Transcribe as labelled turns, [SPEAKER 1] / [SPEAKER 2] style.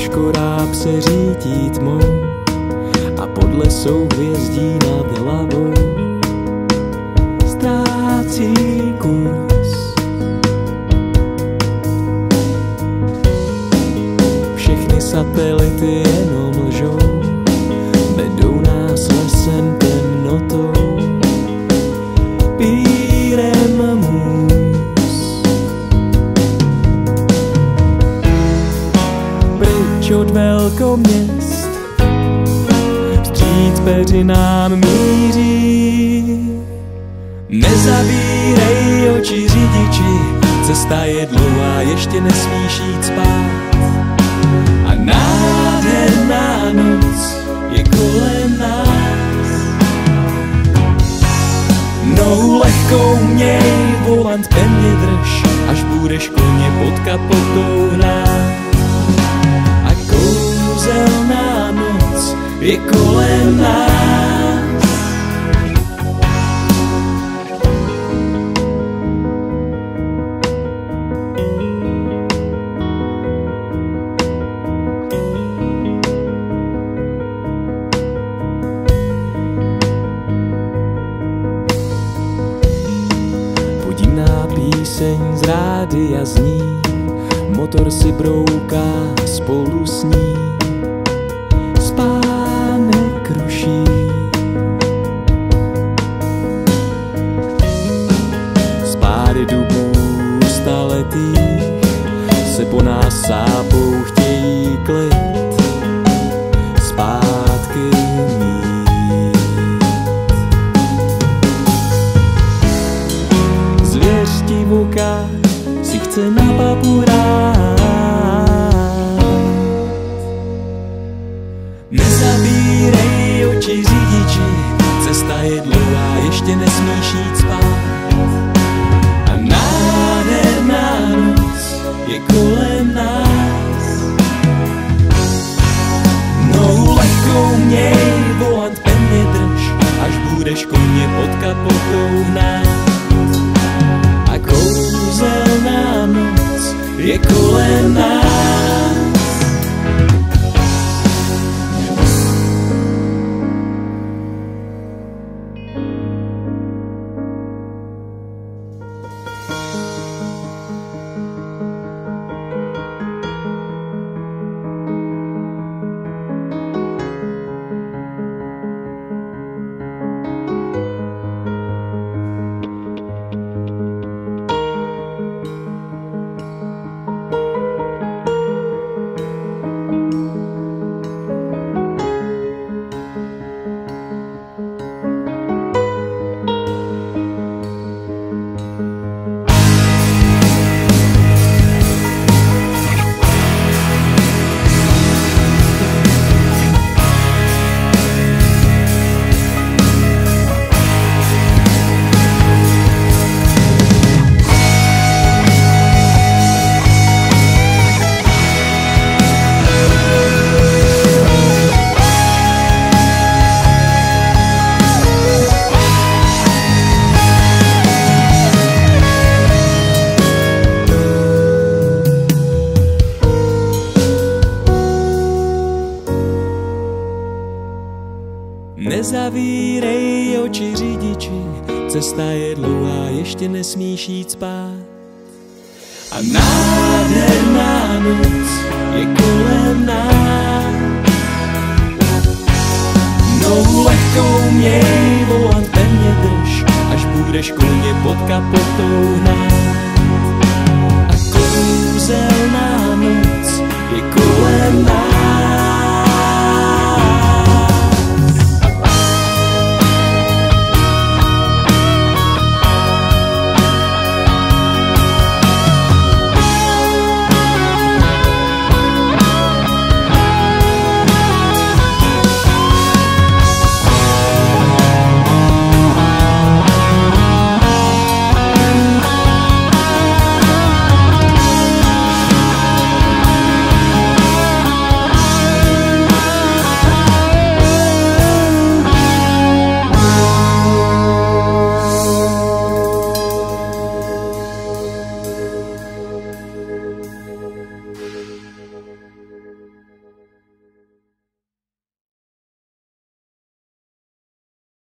[SPEAKER 1] škoráb se řítí tmou a podle souhvězdí nad hlavou ztrácí kurz. Všechny satelity jenom lžou, vedou nás lesem temnotou, pírem můz. Pryč od velkoměst, vstříc peřinám míří. Nezavírej oči řidiči, cesta je dlouhá, ještě nesmíš jít spát. A nádherná noc je kolem nás. Nohu lehkou měj, volant pevně drž, až budeš koně pod kapotou hnát. A kouzelná noc je kolem nás. Píseň z rádia zní, motor si brouká spolu s ní. Spánek ruší, spády dubů staletých se po nás sápou, chtějí klid zpátky mít. Zvěř divoká si chce na papu hrát. Nezavírej oči řidiči, cesta je dlouhá, ještě nesmíš jít spát. A nádherná noc je kolem nás. Nohu lehkou měj, volant pevně drž, až budeš koně pod kapotou hnát. A kouzelná noc je kolem nás. Nezavírej oči řidiči, cesta je dlouhá, ještě nesmíš jít spát. A nádherná noc je kolem nás. Nohu lehkou měj, volant pevně drž, až budeš koně pod kapotou.